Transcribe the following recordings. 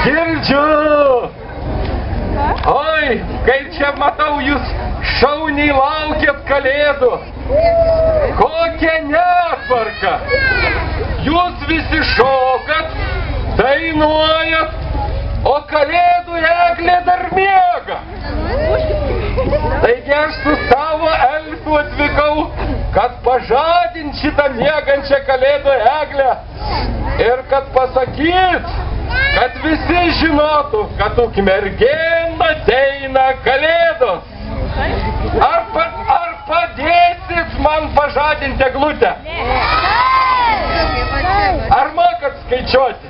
Girdžiu. Oi, kai čia matau, jūs šauniai laukėt kalėdų. Kokia netvarka. Jūs visi šokat, dainuojat, o kalėdų eglė dar miega. Taigi aš su savo elfu atvykau, kad pažadint šitą miegančią kalėdų eglę ir kad pasakyt, kad visi žinotų, kad Ukmergėn ateina kalėdos. Ar padėsit man pažadinti eglutę? Ar mokat skaičiuoti?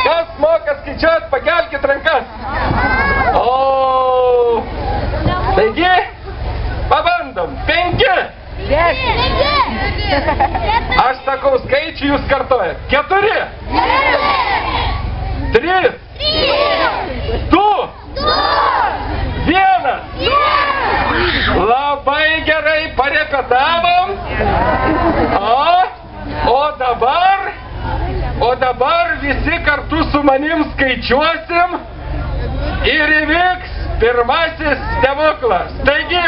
Kas moka skaičiuoti, pakelkit rankas. O, taigi, pabandom. 5. Aš sakau skaičių, jūs kartojat. 4. 3. 2. 1. Labai gerai parepetavom. O dabar visi kartu su manim skaičiuosim ir įvyks pirmasis stebuklas. Taigi,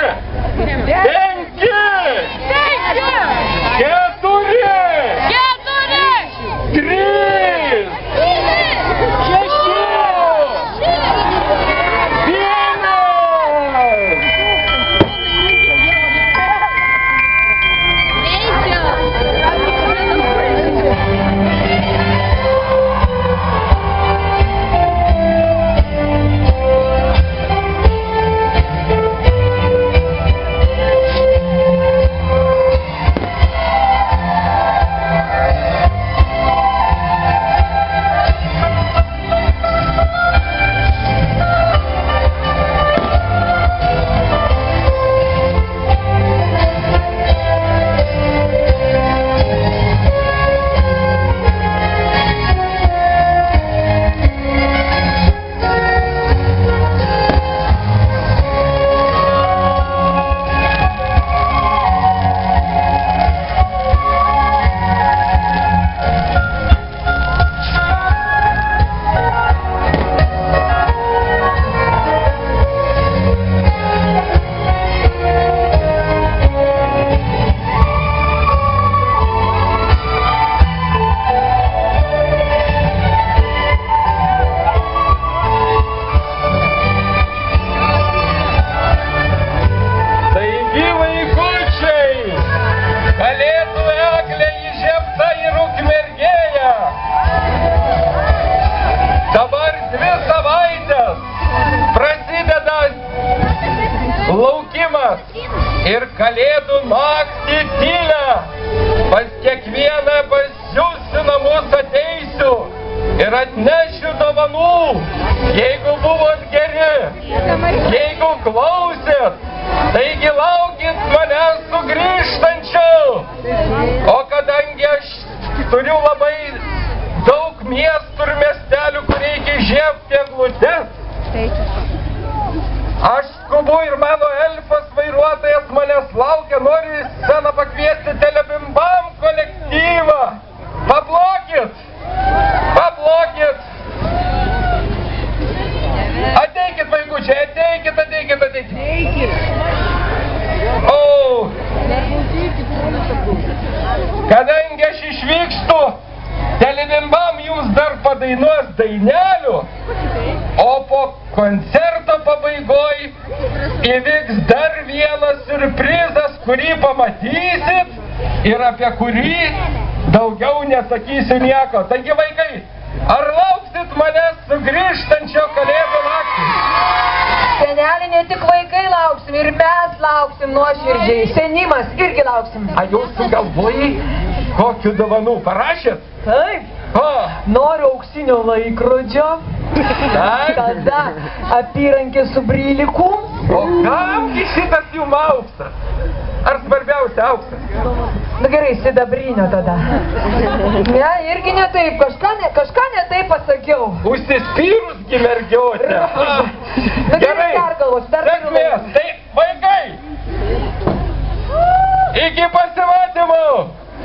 5, 4, 3, laukimas ir kalėdų naktį tylę. Pas kiekvieną pas jūs į namus ateisiu ir atnešiu dovanų, jeigu buvot geri, jeigu klausėt, taigi laukit manęs sugrįžtančio. O kadangi aš turiu labai daug miestų ir miestelių, kur reikia įžiebti eglutes, aš skubu ir mano elfas vairuotojas manęs laukia, noriu į sceną pakviesti Telebimbam kolektyvą. Paplokit! Paplokit! Ateikit, vaikučiai, ateikit! O! Kadangi aš išvykstu, Telebimbam jums dar padainuos dainelių, o po koncerto pabaigoj įvyks dar vienas siurprizas, kurį pamatysit ir apie kurį daugiau nesakysiu nieko. Taigi, vaikai, ar lauksit manęs sugrįžtančio kalėdų naktį? Senelį, ne tik vaikai lauksim, ir mes lauksim nuoširdžiai. Senimas irgi lauksim. A jūs sugalvojai, kokių dovanų parašėt? Taip. Noriu auksinio laikrodžio. Tada apyrankė su brylikum. O kamgi šitas jums auksas? Ar svarbiausia auksas? Na gerai, sidabrinio tada. Ne, irgi ne taip, kažką ne taip pasakiau. Užsispyrusgi mergiotė. Na gerai, pergalvos, sėkmės. Tai, vaikai, iki pasimatymo.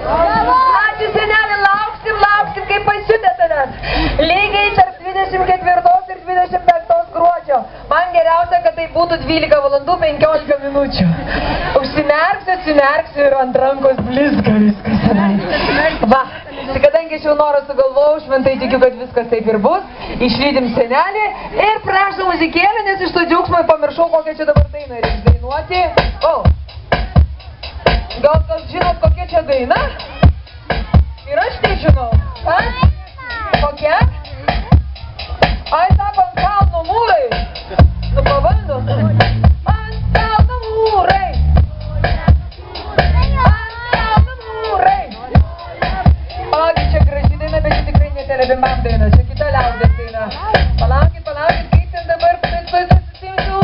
Ačiū, senelį, lauksim, kaip pasiutė tavęs. Lygiai tarp kai būtų 12 valandų 15 minučių. Užsimerksiu ir ant rankos blizga viskas. Va, tai kadangi aš jau norą sugalvojau, šventai tikiu, kad viskas taip ir bus. Išlydim senelį ir prašau muzikėlę, nes iš to džiaugsmo pamiršau, kokią čia dabar dainą reiks dainuoti. O, gal žinot, kokia čia daina? Ir aš nežinau. A? Kokia? Ai, sako, ant kalno mūrai. Nu, pavaldos. Ant kalno mūrai. Ant kalno mūrai. Palaukit, čia graži daina, bet čia tikrai ne telebimbam daina. Čia kita liaudės daina. Palaukit, kaip ten dabar susimsiu.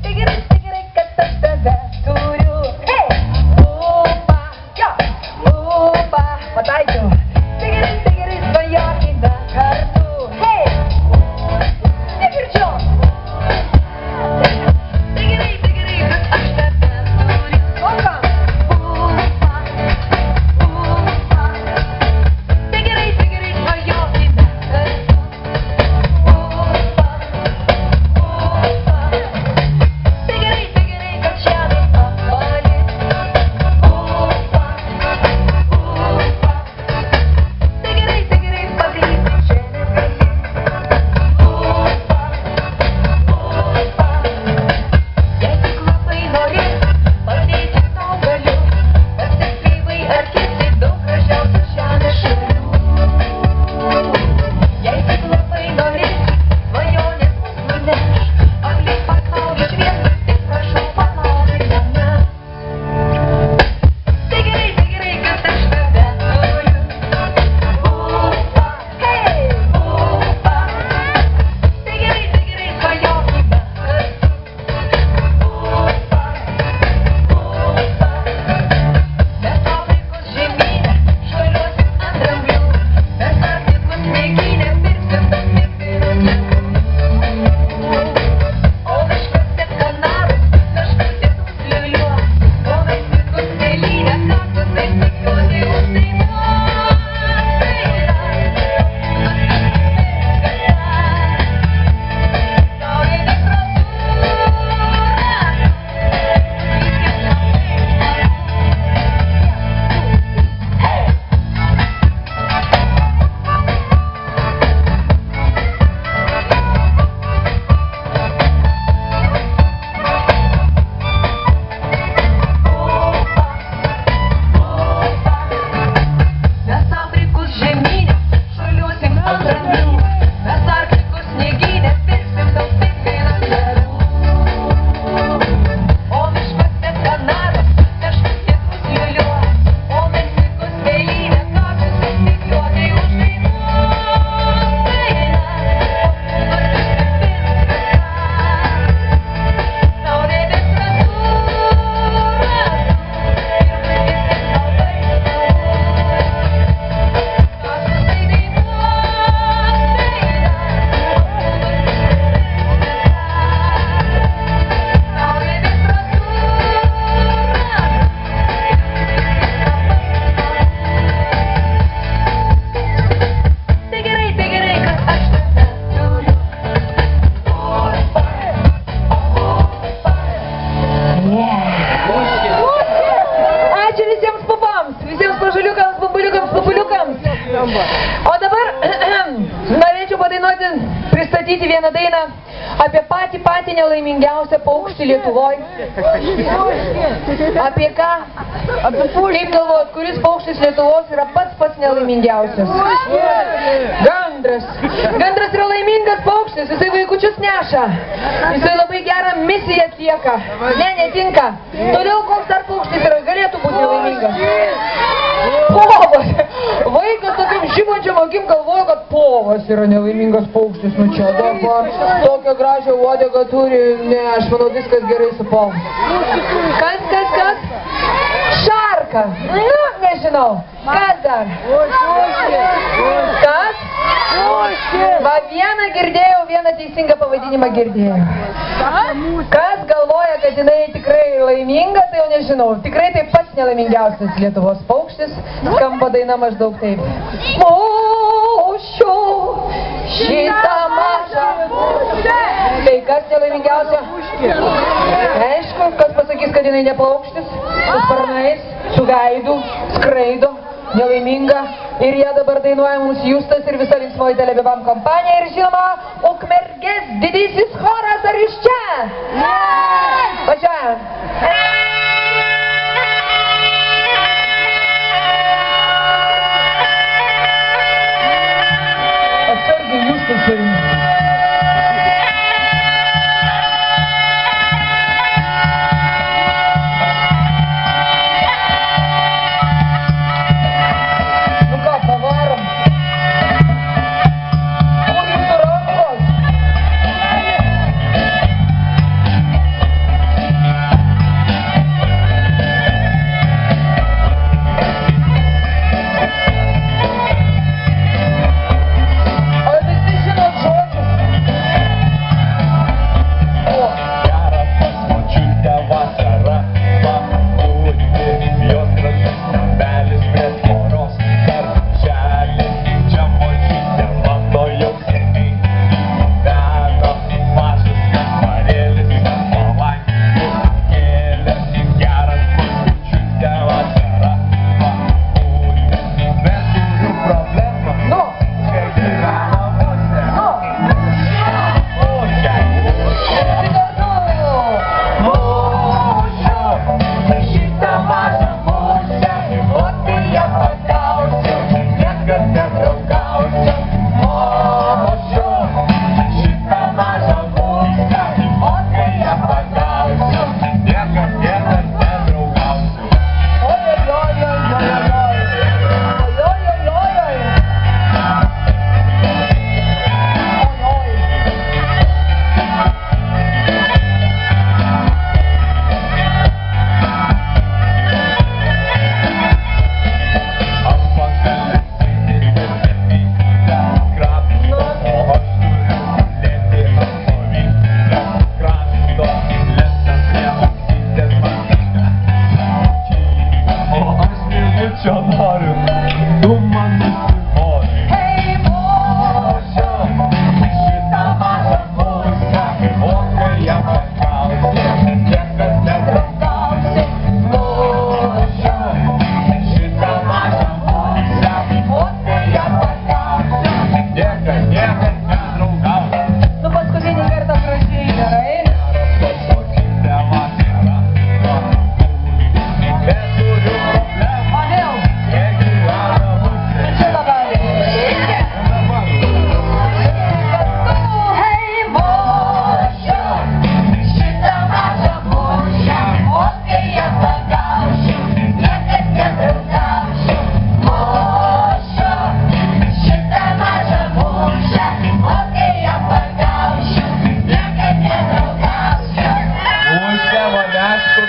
Tai gerai, kad aš tave turiu. Hei! Upa, jo! Upa, pataikiau. Tai gerai, svajokime kartu. Hei! Negirdžiu. Tai gerai, kad aš tave turiu. Oka! Upa, upa. Tai gerai, svajokime kartu. Upa, upa. Tai gerai, kad šiandien apvalė. Upa, upa. Tai gerai, paklysti čia negali. Upa, upa. Jei tik labai nori, padėti tau galiu. Pasiskryvai ar kiti daug gražiausių žemės šalių. Jei tik labai nori, svajonės mus nuneš. Aplink pasaulį šviesas, tik prašau palaukit manęs. Tai gerai, kad aš tave turiu. Upa, hei, upa. Tai gerai, svajokime kartu. Upa, upa. Mes Afrikos žemyne šuoliuosim ant dramblių. Mes Arktikos sniegyne pirksim daug migdyrų dievų. O miškuose Kanaros meškutės užliuliuos. O Meksikos mėlyne kaktus taip tikiuosi uždainuos. Saulėlės Mes Afrikos žemyne šuoliuosim ant dramblių. Mes Arktikos sniegyne pirksim daug migdyrų dievų. O miškuose Kanaros meškutės užliuliuos. O Meksikos mėlyne kaktus taip tikiuosi uždainuos. Saulėlės Tai gerai, kad aš tave turiu. Ačiū visiems pupams, visiems pažaliukams, pupuliukams. O dabar norėčiau padainuoti, pristatyti vieną dainą apie patį nelaimingiausią paukštį Lietuvoje. Apie ką? Kaip galvojat, kuris paukštis Lietuvos yra pats nelaimingiausias? Gandras. Gandras yra laimingas paukštis, jisai vaikučius neša. Jisai labai gerą misiją atlieka. Ne, netinka. Toliau koks dar paukštis yra, galėtų būti nelaimingas. Povas. Vaikas tokiam žibančiam akim galvoja, kad povas yra nelaimingas paukštis. Nu čia dabar tokią gražią uodegą turi. Ne, aš manau, viskas gerai su povu. Kas? Šarka. Nu, nežinau. Kas dar? Kas? Va vieną girdėjau, vieną teisingą pavadinimą girdėjau. Kas galvoja, kad jinai tikrai laiminga, tai jau nežinau. Tikrai tai pats nelaimingiausias Lietuvos paukštis. Skamba daina maždaug taip. Mūšiu šitą mažą. Tai kas nelaimingiausia? Aišku, kas pasakys, kad jinai ne paukštis, su sparnais, su veidu, skraido, nelaiminga. Ir jie dabar dainuoja mums Justas ir visa linksmoji Telebibam kompanija. Ir žinoma, Ukmergės didysis choras, ar iš čia? Važiuojam. Atsargiai, Justasai.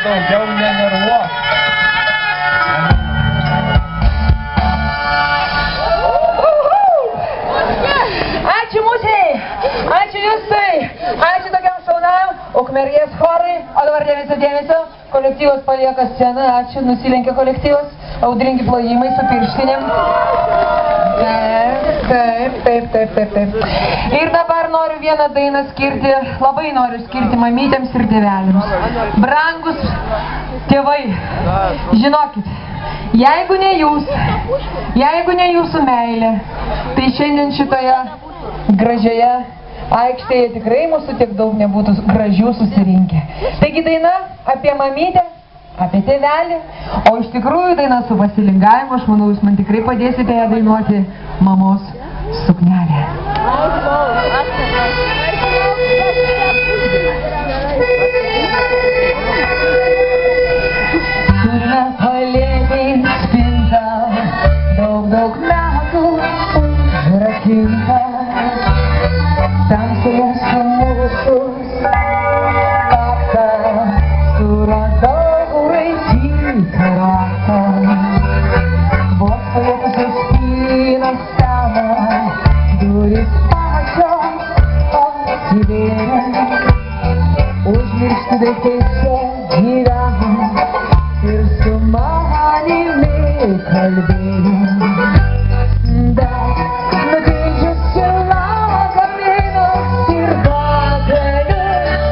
Daugiau nenervuok. Ačiū Musiai, ačiū Justai, ačiū tokiam šaunam Ukmergės chorui. O dabar dėmesio, kolektyvas palieka sceną, ačiū, nusilenkia kolektyvas, audringi plojimai su pirštinėm. Taip. Ir dabar noriu vieną dainą skirti, labai noriu skirti mamytėms ir tėveliams. Brangus tėvai, žinokit, jeigu ne jūsų meilė, tai šiandien šitoje gražioje aikštėje tikrai mūsų tiek daug nebūtų gražių susirinkę. Taigi daina apie mamytę, apie tėvelį, o iš tikrųjų daina su pasilingavimu, aš manau, jūs man tikrai padėsite ją dainuoti Mamos suknelė. Turime palėpį spintą, daug metų užrakinta, tamsoje sumušus kaktą, suradau raitytą ratą, vos palėtusios spynos seną, durys pačios atsivėrė, užmiršti daiktai čia gyveno ir su manimi kalbėjo. Bet nugrįžusi lagaminus ir bagalius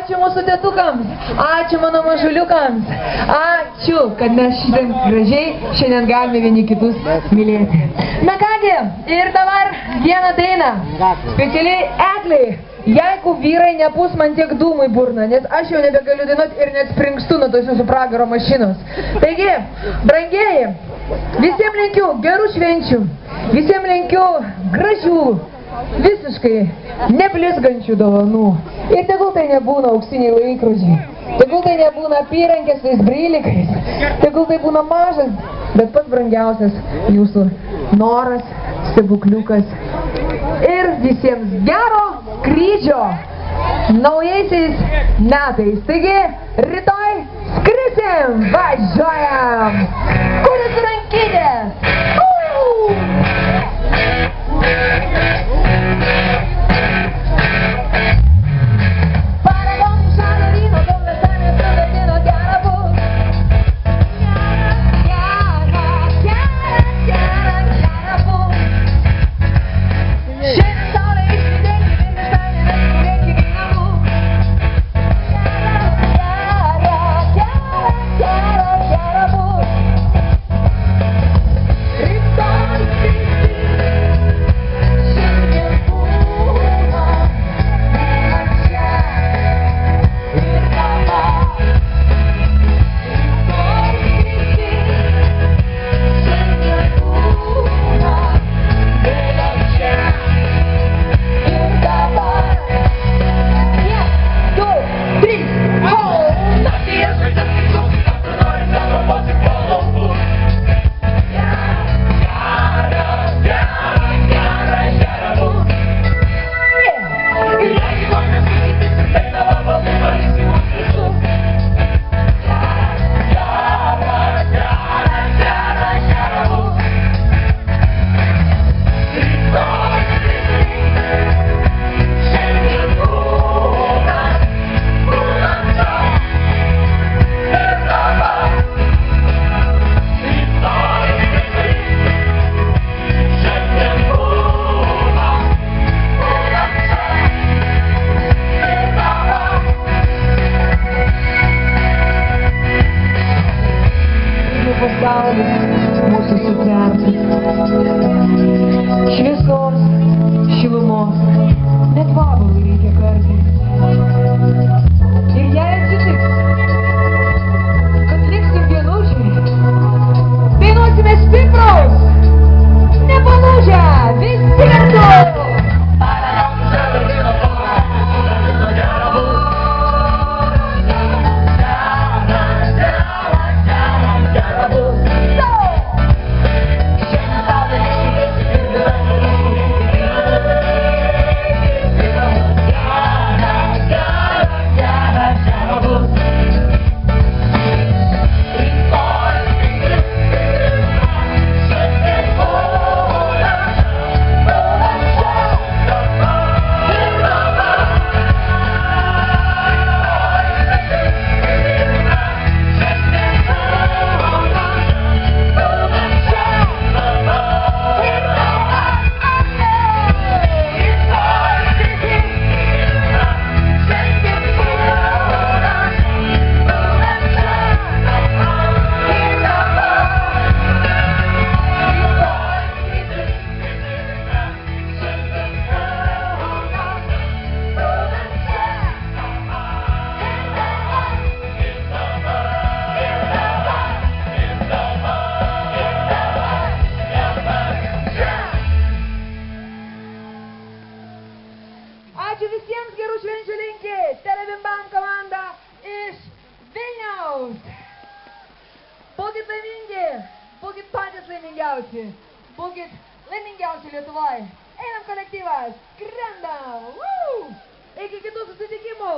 Ačiū mūsų tėtukams, ačiū mano mažuliukams, ačiū, kad mes šitien gražiai šiandien galime vieni kitus mylėti. Na kągi, ir dabar vieną dainą, specialiai Egliai, jeigu vyrai nepūs man tiek dūmų į burną, nes aš jau nebegaliu dainuoti ir net springstu nuo tos jūsų pragaro mašinos. Taigi, brangieji, visiems linkiu gerų švenčių, visiems linkiu gražių, visiškai neblizgančių dovanų. Ir tegul tai nebūna auksiniai laikrodžiai, tegul tai nebūna apyrankės tais brylikais, tegul tai būna mažas, bet pats brangiausias jūsų noras, stebukliukas. Ir visiems gero skrydžio naujaisiais metais. Taigi, rytoj skrisim, važiuojam! Kuris rankinės? Mūsų sutvertas šviesos, šilumos, net vabalui reikia kartais. Ir jei atsitiks, kad liksim vienužiai, dainuosime stiprus, nepalūžę, visi kartu! Ačiū visiems, gerų švenčių linki, Telebimbam komanda iš Vilniaus. Būkit laimingi, būkit patys laimingiausi, būkit laimingiausi Lietuvoje. Einam kolektyvas, skrendam, iki kitų susitikimų.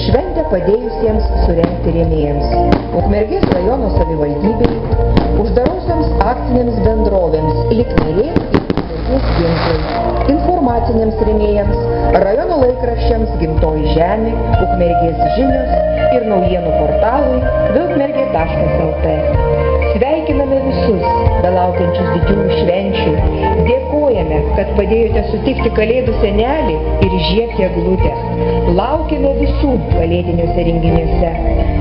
šventę padėjusiems surengti rėmėjams, Ukmergės rajono savivaldybei, uždarosioms akcinėms bendrovėms Likmerė ir Ukmergės ginklai, informaciniams rėmėjams, rajono laikraščiams Gimtoji žemė, Ukmergės žinios ir naujienų portalui vilkmergė.lt. Sveikiname visus, belaukiančius didžiųjų švenčių. Dėkojame, kad padėjote sutikti Kalėdų senelį ir įžiebti eglutę. Laukiame visų kalėdiniuose renginiuose.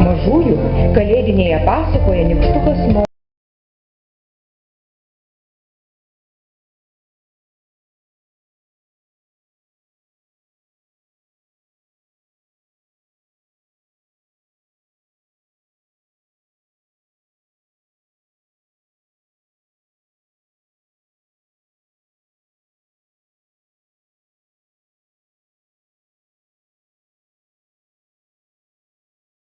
Mažųjų kalėdinėje pasakoje nykštukas